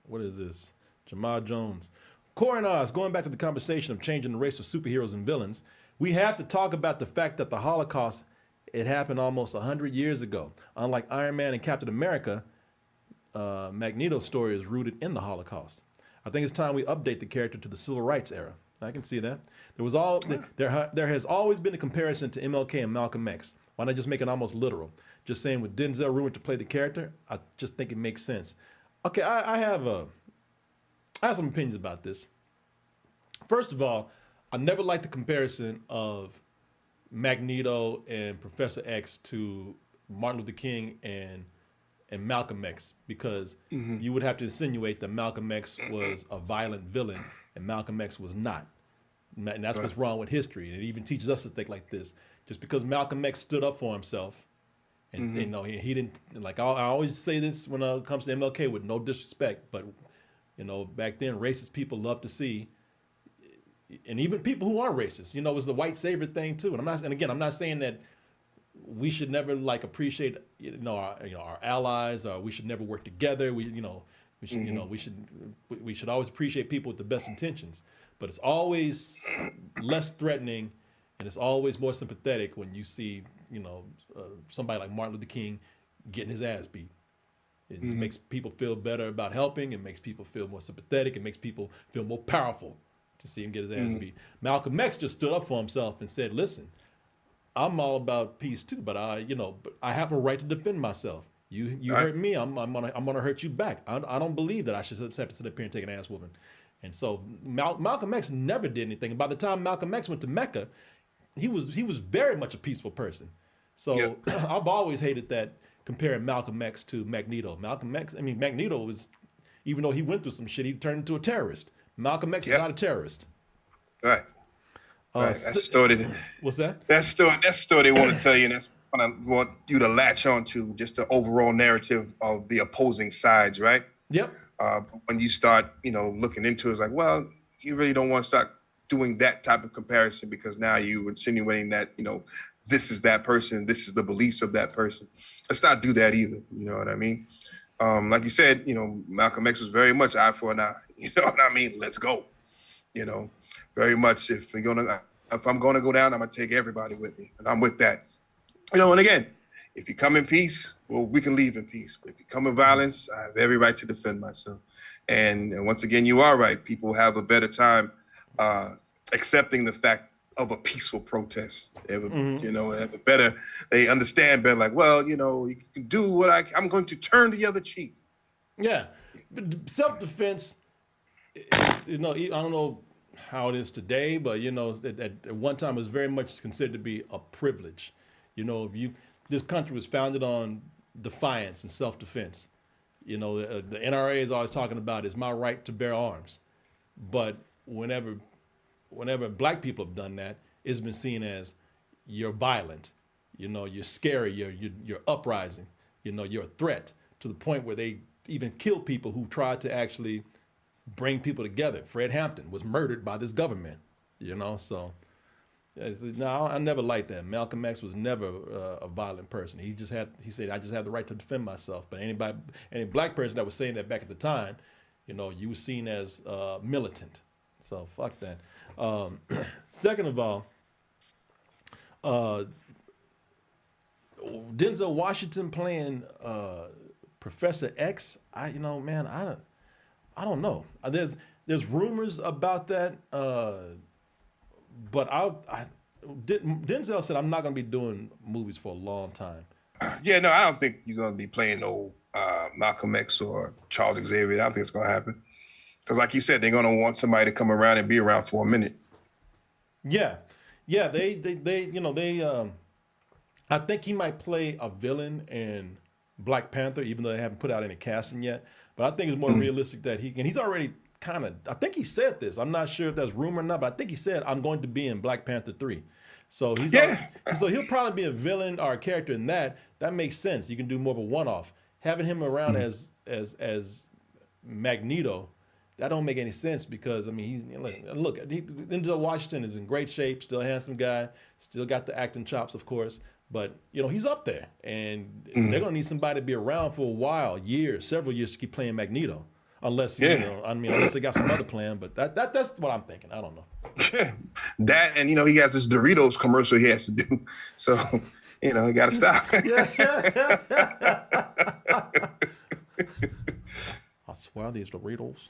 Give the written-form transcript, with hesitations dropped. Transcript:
what is this? Jamal Jones. Corey and Oz, going back to the conversation of changing the race of superheroes and villains, we have to talk about the fact that the Holocaust, it happened almost 100 years ago. Unlike Iron Man and Captain America, Magneto's story is rooted in the Holocaust. I think it's time we update the character to the civil rights era. I can see that. There has always been a comparison to MLK and Malcolm X. Why not just make it almost literal? Just saying with Denzel rumored to play the character, I just think it makes sense. Okay, I have some opinions about this. First of all, I never liked the comparison of Magneto and Professor X to Martin Luther King and Malcolm X, because you would have to insinuate that Malcolm X was a violent villain and Malcolm X was not. And that's what's wrong with history. And it even teaches us to think like this. Just because Malcolm X stood up for himself, and you know, he didn't, like I always say this when it comes to MLK with no disrespect, but you know, back then racist people love to see, and even people who aren't racist, you know, it was the white savior thing too. And again, I'm not saying that we should never like appreciate, our allies, or we should never work together. We should always appreciate people with the best intentions, but it's always less threatening, and it's always more sympathetic when you see, somebody like Martin Luther King getting his ass beat. It makes people feel better about helping. It makes people feel more sympathetic. It makes people feel more powerful to see him get his ass beat. Malcolm X just stood up for himself and said, "Listen, I'm all about peace too, but I have a right to defend myself. You hurt me, I'm gonna hurt you back. I don't believe that I should have to sit up here and take an ass whooping." And so Malcolm X never did anything. And by the time Malcolm X went to Mecca, he was very much a peaceful person. So I've always hated that, comparing Malcolm X to Magneto. Magneto was, even though he went through some shit, he turned into a terrorist. Malcolm X was not a terrorist. Right. That story. What's that? That story they want to tell you, and that's what I want you to latch on to, just the overall narrative of the opposing sides, right? Yep. When you start, looking into it, it's like, well, you really don't want to start doing that type of comparison, because now you're insinuating that, this is that person, this is the beliefs of that person. Let's not do that either. You know what I mean? Like you said, Malcolm X was very much eye for an eye. You know what I mean? Let's go. Very much. If I'm gonna go down, I'm gonna take everybody with me, and I'm with that. And again, if you come in peace, well, we can leave in peace. But if you come in violence, I have every right to defend myself. And once again, you are right. People have a better time accepting the fact of a peaceful protest. They have they understand better. Like, well, you can do what I'm going to turn the other cheek. Yeah, but self-defense. I don't know how it is today, but at one time it was very much considered to be a privilege. This country was founded on defiance and self-defense. The NRA is always talking about, it's my right to bear arms, but whenever black people have done that, it's been seen as you're violent, you're scary, you're uprising, you're a threat, to the point where they even kill people who tried to actually bring people together. Fred Hampton was murdered by this government, so no, I never liked that. Malcolm X was never a violent person. He said, I just have the right to defend myself. But any black person that was saying that back at the time, you were seen as militant. So fuck that. Second of all, Denzel Washington playing Professor X. I don't know. There's rumors about that, but Denzel said, I'm not going to be doing movies for a long time. Yeah, no, I don't think he's going to be playing no Malcolm X or Charles Xavier. I don't think it's going to happen. Because like you said, they're going to want somebody to come around and be around for a minute. Yeah. I think he might play a villain in Black Panther, even though they haven't put out any casting yet. But I think it's more realistic that he's already I think he said this. I'm not sure if that's rumor or not, but I think he said, I'm going to be in Black Panther 3. So so he'll probably be a villain or a character in that. That makes sense. You can do more of a one-off. Having him around as Magneto, that don't make any sense, because Denzel Washington is in great shape, still a handsome guy, still got the acting chops, of course, but he's up there, and they're gonna need somebody to be around for a while, several years to keep playing Magneto. unless Yeah. unless they got some other plan. But that's what I'm thinking. I don't know. That, and he has this Doritos commercial he has to do. So, he got to stop. Yeah. I swear these Doritos.